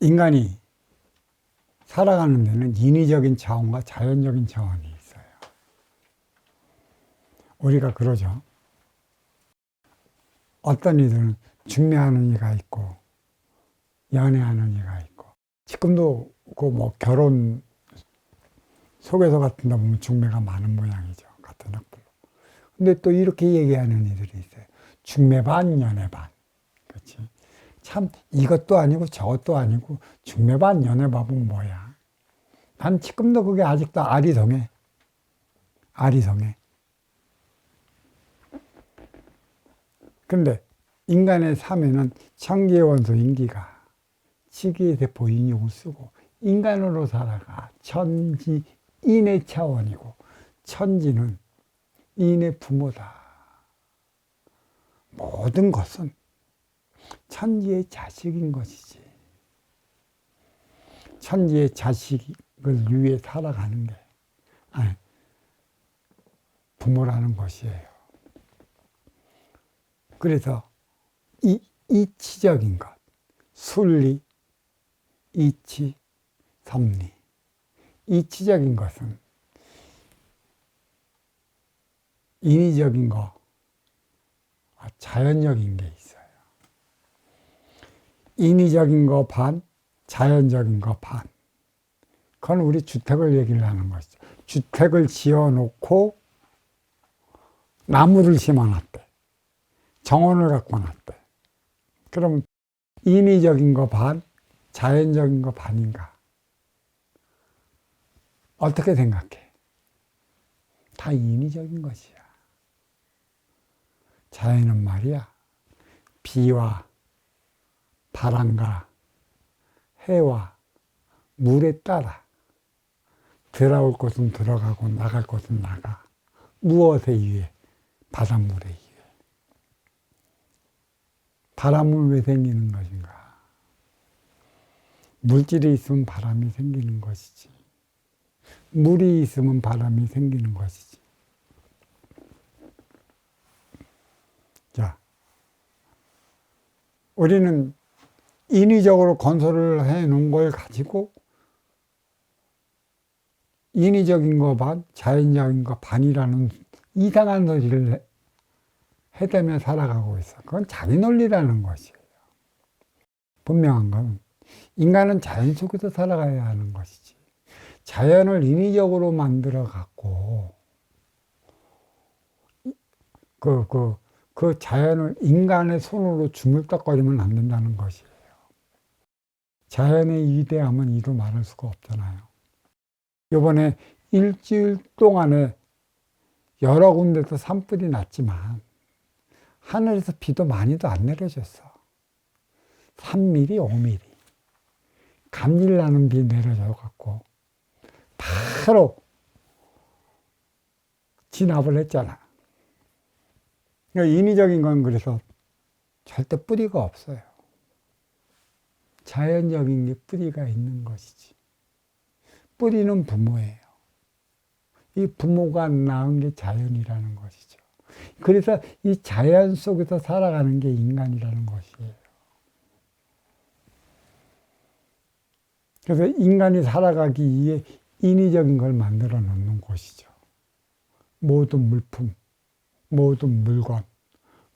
인간이 살아가는 데는 인위적인 차원과 자연적인 차원이 있어요. 우리가 그러죠. 어떤 이들은 중매하는 이가 있고 연애하는 이가 있고, 지금도 그 뭐 결혼 소개서 같은 데 보면 중매가 많은 모양이죠. 같은 학벌로. 근데 또 이렇게 얘기하는 이들이 있어요. 중매 반, 연애 반. 그렇지. 참 이것도 아니고 저것도 아니고 중매 반, 연애 반은 뭐야. 난 지금도 그게 아직도 아리송해. 아리송해. 근데 인간의 삶에는 천기의 원소 인기가 치기의 세포 인육을 쓰고 인간으로 살아가. 천지 인의 차원이고 천지는 인의 부모다. 모든 것은 천지의 자식인 것이지. 천지의 자식을 위해 살아가는 게 부모라는 것이에요. 그래서 이치적인 것, 순리, 이치, 섭리. 이치적인 것은 인위적인 거, 자연적인 게 있어요. 인위적인 거 반, 자연적인 거 반. 그건 우리 주택을 얘기를 하는 것이죠. 주택을 지어놓고 나무를 심어놨대. 정원을 갖고 놨대. 그럼 인위적인 거 반, 자연적인 거 반인가? 어떻게 생각해? 다 인위적인 것이야. 자연은 말이야, 비와 바람과 해와 물에 따라 들어올 곳은 들어가고 나갈 곳은 나가. 무엇에 의해? 바닷물에 의해. 바람은 왜 생기는 것인가? 물질이 있으면 바람이 생기는 것이지. 물이 있으면 바람이 생기는 것이지. 자, 우리는 인위적으로 건설을 해 놓은 걸 가지고 인위적인 거 반, 자연적인 거 반이라는 이상한 소리를 해대며 살아가고 있어. 그건 자기 논리라는 것이에요. 분명한 건 인간은 자연 속에서 살아가야 하는 것이지. 자연을 인위적으로 만들어 갖고 그 자연을 인간의 손으로 주물떡거리면 안 된다는 것이에요. 자연의 위대함은 이루 말할 수가 없잖아요. 이번에 일주일 동안에 여러 군데서 산불이 났지만 하늘에서 비도 많이도 안 내려졌어. 3mm, 5mm. 감질 나는 비 내려져갖고 바로 진압을 했잖아. 그러니까 인위적인 건 그래서 절대 뿌리가 없어요. 자연적인 게 뿌리가 있는 것이지. 뿌리는 부모예요. 이 부모가 낳은 게 자연이라는 것이죠. 그래서 이 자연 속에서 살아가는 게 인간이라는 것이에요. 그래서 인간이 살아가기 위해 인위적인 걸 만들어 놓는 곳이죠. 모든 물품, 모든 물건,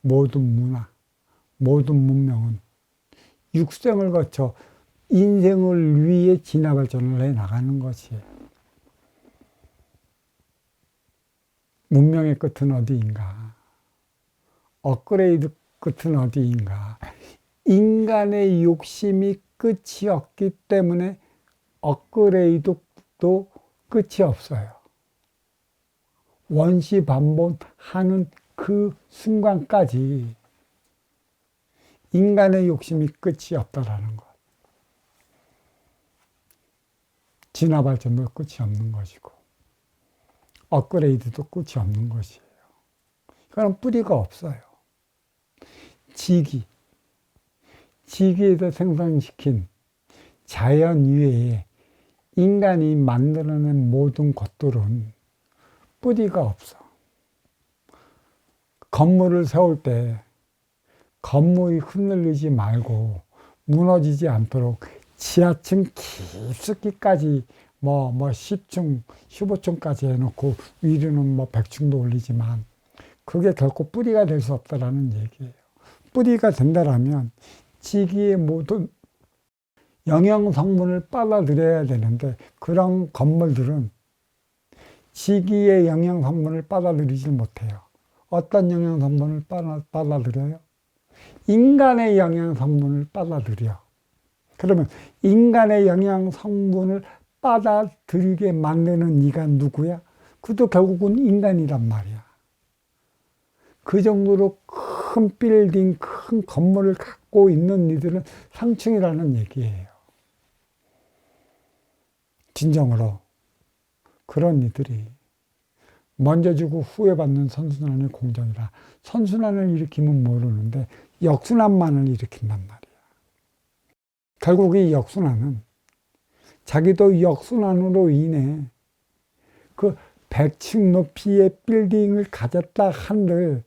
모든 문화, 모든 문명은 육생을 거쳐 인생을 위해 진화발전을 해 나가는 것이에요. 문명의 끝은 어디인가? 업그레이드 끝은 어디인가? 인간의 욕심이 끝이 없기 때문에 업그레이드도 끝이 없어요. 원시 반복하는 그 순간까지 인간의 욕심이 끝이 없다라는 것. 진화 발전도 끝이 없는 것이고 업그레이드도 끝이 없는 것이에요. 그건 뿌리가 없어요. 지기에서 생성시킨 자연 위에 인간이 만들어낸 모든 것들은 뿌리가 없어. 건물을 세울 때 건물이 흔들리지 말고 무너지지 않도록 지하층 깊숙이까지 뭐 10층, 15층까지 해놓고 위로는 뭐 100층도 올리지만 그게 결코 뿌리가 될 수 없다라는 얘기예요. 뿌리가 된다라면 지기의 모든 영양 성분을 빨아들여야 되는데 그런 건물들은 지기의 영양 성분을 빨아들이질 못해요. 어떤 영양 성분을 빨아들여요? 인간의 영양 성분을 빨아들여. 그러면 인간의 영양 성분을 빨아들이게 만드는 이가 누구야? 그것도 결국은 인간이란 말이야. 그 정도로 큰 빌딩, 큰 건물을 갖고 있는 이들은 상층이라는 얘기예요. 진정으로 그런 이들이 먼저 주고 후회 받는 선순환의 공정이라. 선순환을 일으키면 모르는데 역순환만을 일으킨단 말이야. 결국 이 역순환은 자기도 역순환으로 인해 그 100층 높이의 빌딩을 가졌다 한들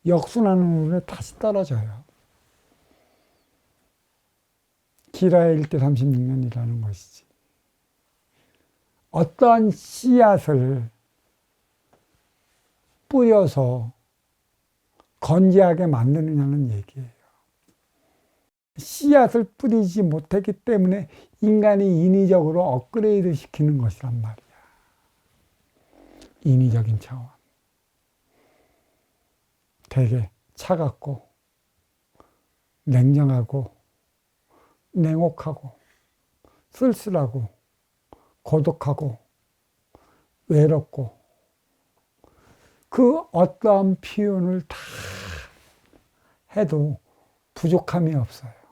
역순환으로 다시 떨어져요. 기라의 1대 36년이라는 것이지. 어떠한 씨앗을 뿌려서 건재하게 만드느냐는 얘기예요. 씨앗을 뿌리지 못했기 때문에 인간이 인위적으로 업그레이드 시키는 것이란 말이야. 인위적인 차원. 되게 차갑고 냉정하고 냉혹하고 쓸쓸하고 고독하고 외롭고 그 어떠한 표현을 다 해도 부족함이 없어요.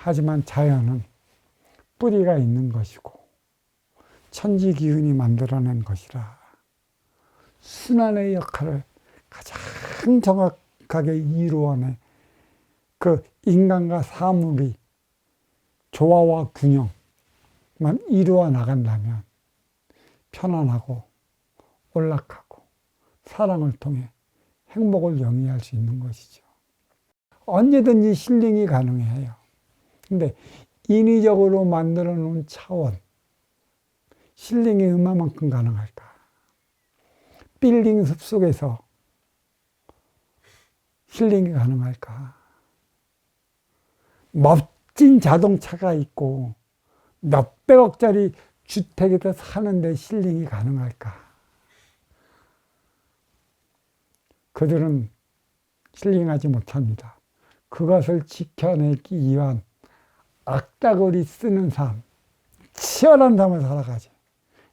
하지만 자연은 뿌리가 있는 것이고 천지 기운이 만들어낸 것이라 순환의 역할을 가장 정확하게 이루어내 그 인간과 사물이 조화와 균형만 이루어 나간다면 편안하고 온락하고 사랑을 통해 행복을 영위할 수 있는 것이죠. 언제든지 힐링이 가능해요. 근데 인위적으로 만들어 놓은 차원, 힐링이 얼마만큼 가능할까? 빌딩 숲속에서 힐링이 가능할까? 멋진 자동차가 있고 몇백억짜리 주택에서 사는데 힐링이 가능할까? 그들은 힐링하지 못합니다. 그것을 지켜내기 위한 악다구리 쓰는 삶, 치열한 삶을 살아가지.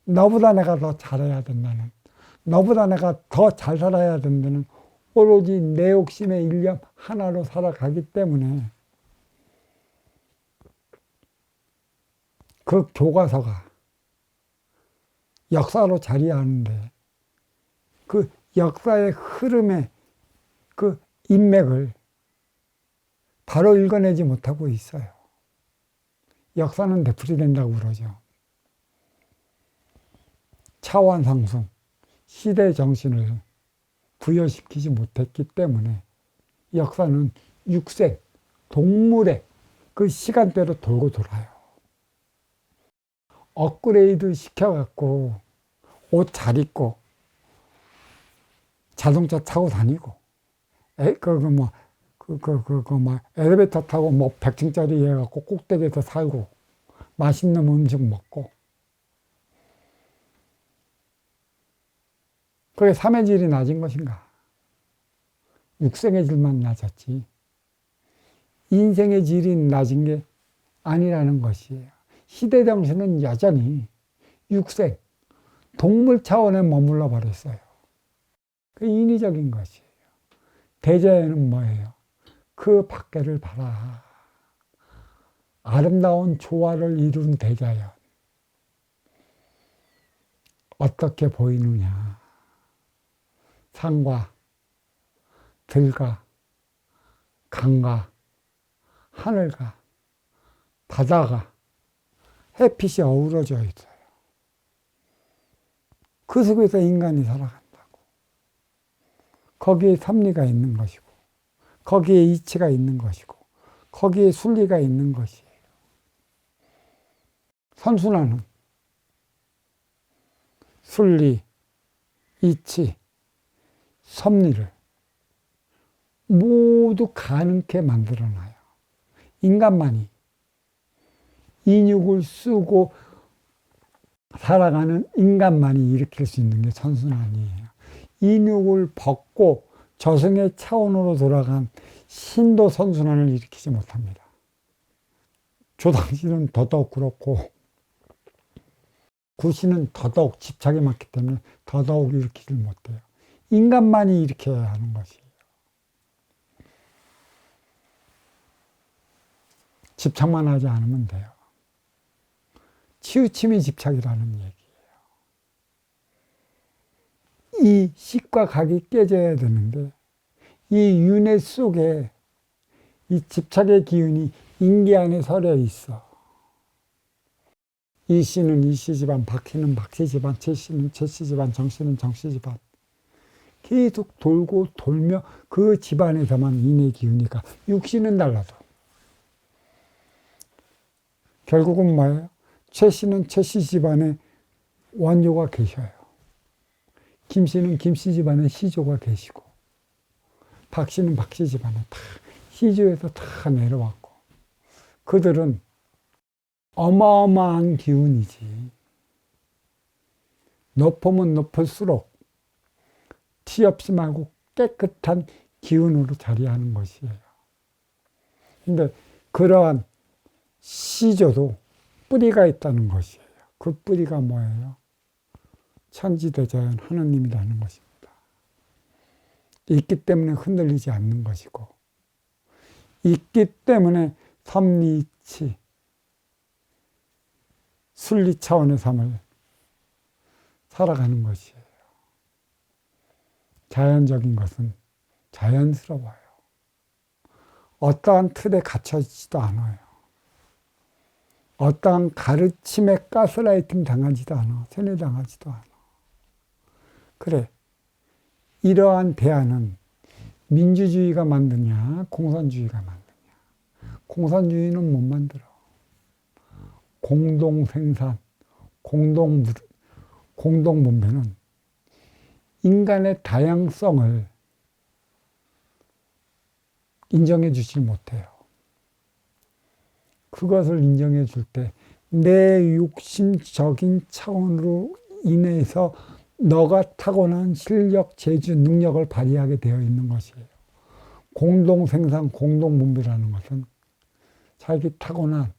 너보다 내가 더 잘해야 된다는, 너보다 내가 더 잘 살아야 된다는 오로지 내 욕심의 일념 하나로 살아가기 때문에 그 교과서가 역사로 자리하는데 그 역사의 흐름의 그 인맥을 바로 읽어내지 못하고 있어요. 역사는 되풀이된다고 그러죠. 차원 상승, 시대 정신을 부여시키지 못했기 때문에 역사는 육생, 동물의 그 시간대로 돌고 돌아요. 업그레이드 시켜갖고 옷 잘 입고 자동차 타고 다니고 엘리베이터 타고 100층짜리 해갖고 꼭대기에서 살고 맛있는 음식 먹고 그게 삶의 질이 낮은 것인가? 육생의 질만 낮았지 인생의 질이 낮은 게 아니라는 것이에요. 시대 정신은 여전히 육생, 동물 차원에 머물러 버렸어요. 그 인위적인 것이에요. 대자연은 뭐예요? 그 밖에를 봐라. 아름다운 조화를 이룬 대자연. 어떻게 보이느냐. 산과 들과 강과 하늘과 바다가 햇빛이 어우러져 있어요. 그 속에서 인간이 살아간다고. 거기에 섭리가 있는 것이고 거기에 이치가 있는 것이고 거기에 순리가 있는 것이에요. 선순환은 순리, 이치, 섭리를 모두 가능케 만들어놔요. 인간만이 인육을 쓰고 살아가는 인간만이 일으킬 수 있는 게 선순환이에요. 인육을 벗고 저승의 차원으로 돌아간 신도 선순환을 일으키지 못합니다. 조당신은 더더욱 그렇고 구신은 더더욱 집착에 맞기 때문에 더더욱 일으키지 못해요. 인간만이 일으켜야 하는 것이에요. 집착만 하지 않으면 돼요. 치우침이 집착이라는 얘기예요. 이 식과 각이 깨져야 되는데 이 윤회 속에 이 집착의 기운이 인기 안에 서려 있어. 이 씨는 이 씨 집안, 박 씨는 박 씨 집안, 최 씨는 최 씨 집안, 정 씨는 정 씨 집안. 계속 돌고 돌며 그 집안에서만 인의 기운이가 육신은 달라도 결국은 뭐예요? 최 씨는 최 씨 집안에 원조가 계셔요. 김 씨는 김 씨 집안에 시조가 계시고 박 씨는 박 씨 집안에 다 시조에서 다 내려왔고 그들은 어마어마한 기운이지. 높으면 높을수록 티 없이 말고 깨끗한 기운으로 자리하는 것이에요. 근데 그러한 시조도 뿌리가 있다는 것이에요. 그 뿌리가 뭐예요? 천지대자연 하느님이라는 것입니다. 있기 때문에 흔들리지 않는 것이고 있기 때문에 섭리치 순리 차원의 삶을 살아가는 것이에요. 자연적인 것은 자연스러워요. 어떠한 틀에 갇혀지지도 않아요. 어떠한 가르침에 가스라이팅 당하지도 않아. 세뇌당하지도 않아. 그래. 이러한 대안은 민주주의가 만드냐, 공산주의가 만드냐. 공산주의는 못 만들어. 공동생산, 공동분배는 인간의 다양성을 인정해 주질 못해요. 그것을 인정해 줄 때 내 욕심적인 차원으로 인해서 너가 타고난 실력, 재주, 능력을 발휘하게 되어 있는 것이에요. 공동생산, 공동분배라는 것은 자기 타고난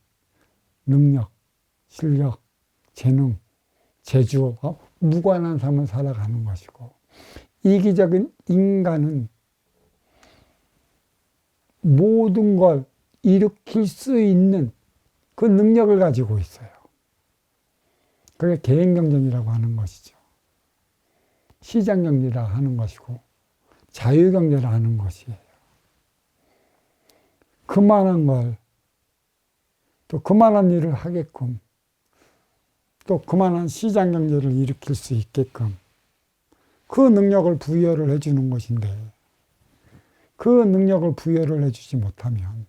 능력, 실력, 재능, 재주, 무관한 삶을 살아가는 것이고 이기적인 인간은 모든 걸 일으킬 수 있는 그 능력을 가지고 있어요. 그게 개인경쟁이라고 하는 것이죠. 시장경제라 하는 것이고 자유경제라 하는 것이에요. 그만한 걸 또 그만한 일을 하게끔 또 그만한 시장경제를 일으킬 수 있게끔 그 능력을 부여를 해주는 것인데 그 능력을 부여를 해주지 못하면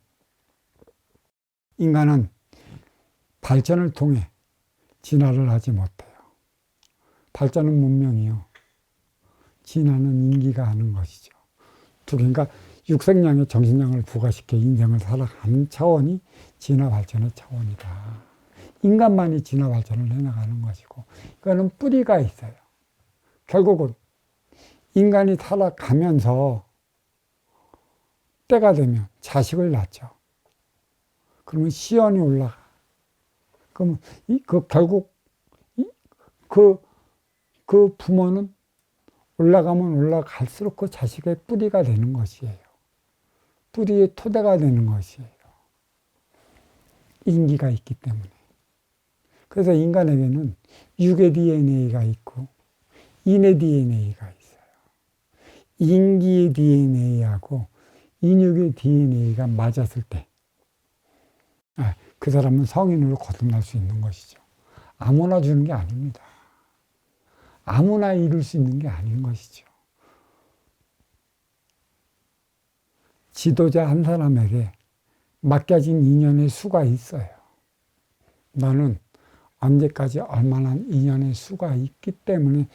인간은 발전을 통해 진화를 하지 못해요. 발전은 문명이요. 진화는 인기가 하는 것이죠. 그러니까 육생량에 정신량을 부과시켜 인생을 살아가는 차원이 진화 발전의 차원이다. 인간만이 진화 발전을 해나가는 것이고 이거는 뿌리가 있어요. 결국은 인간이 살아가면서 때가 되면 자식을 낳죠. 그러면 시연이 올라가. 그러면 결국 그 부모는 올라가면 올라갈수록 그 자식의 뿌리가 되는 것이에요. 뿌리의 토대가 되는 것이에요. 인기가 있기 때문에. 그래서 인간에게는 육의 DNA가 있고 인의 DNA가 있어요. 인기의 DNA하고 인육의 DNA가 맞았을 때 그 사람은 성인으로 거듭날 수 있는 것이죠. 아무나 주는 게 아닙니다. 아무나 이룰 수 있는 게 아닌 것이죠. 지도자 한 사람에게 맡겨진 인연의 수가 있어요. 나는 언제까지 얼마나 인연의 수가 있기 때문에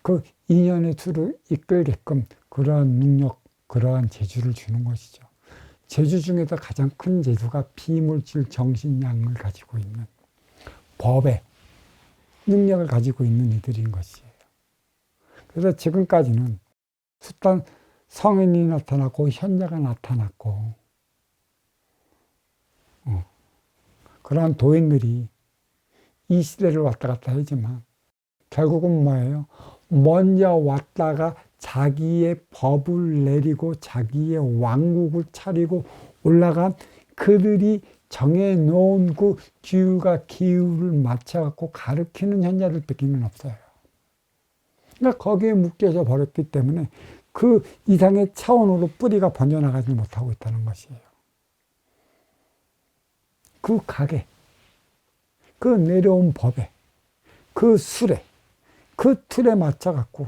그 인연의 수를 이끌게끔 그러한 능력, 그러한 재주를 주는 것이죠. 재주 중에서 가장 큰 재주가 비물질 정신량을 가지고 있는 법의 능력을 가지고 있는 이들인 것이에요. 그래서 지금까지는 숱한 성인이 나타났고 현자가 나타났고 그러한 도인들이 이 시대를 왔다 갔다 하지만 결국은 뭐예요? 먼저 왔다가 자기의 법을 내리고 자기의 왕국을 차리고 올라간 그들이 정해놓은 그 기후가 기후를 맞춰갖고 가르치는 현자들 뺏기는 없어요. 그러니까 거기에 묶여져 버렸기 때문에 그 이상의 차원으로 뿌리가 번져나가지 못하고 있다는 것이에요. 그 가게, 그 내려온 법에, 그 술에, 그 틀에 맞춰갖고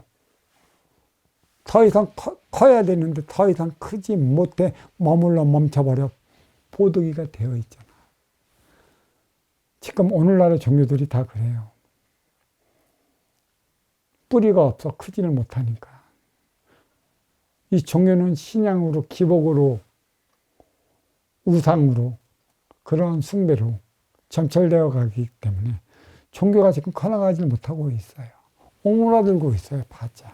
더 이상 커야 되는데 더 이상 크지 못해 머물러 멈춰버려 보드기가 되어 있잖아. 지금 오늘날의 종교들이 다 그래요. 뿌리가 없어 크지를 못하니까. 이 종교는 신앙으로, 기복으로, 우상으로, 그런 숭배로 점철되어 가기 때문에 종교가 지금 커나가지 못하고 있어요. 오므라들고 있어요, 바자.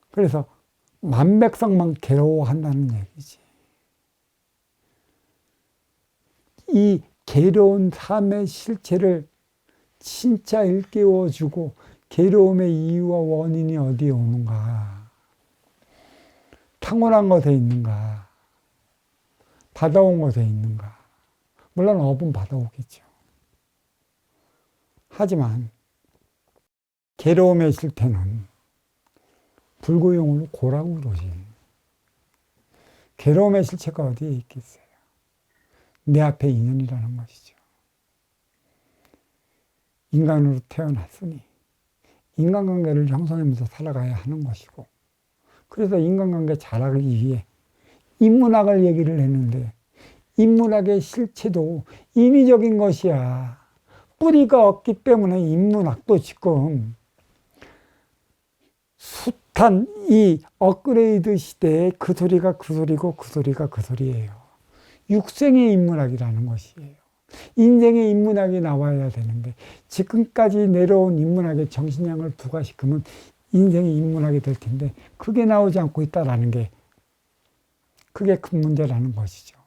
그래서 만백성만 괴로워한다는 얘기지. 이 괴로운 삶의 실체를 진짜 일깨워주고 괴로움의 이유와 원인이 어디에 오는가, 탕원한 것에 있는가, 받아온 것에 있는가. 물론 업은 받아오겠죠. 하지만 괴로움의 실태는 불구용으로 고라고 그러지. 괴로움의 실체가 어디에 있겠어요? 내 앞에 인연이라는 것이죠. 인간으로 태어났으니 인간관계를 형성하면서 살아가야 하는 것이고, 그래서 인간관계 잘하기 위해 인문학을 얘기를 했는데 인문학의 실체도 인위적인 것이야. 뿌리가 없기 때문에 인문학도 지금 숱한 이 업그레이드 시대에 그 소리가 그 소리고 그 소리가 그 소리예요. 육생의 인문학이라는 것이에요. 인생의 인문학이 나와야 되는데 지금까지 내려온 인문학의 정신량을 부과시키면 인생의 인문학이 될 텐데 그게 나오지 않고 있다는 게 그게 큰 문제라는 것이죠.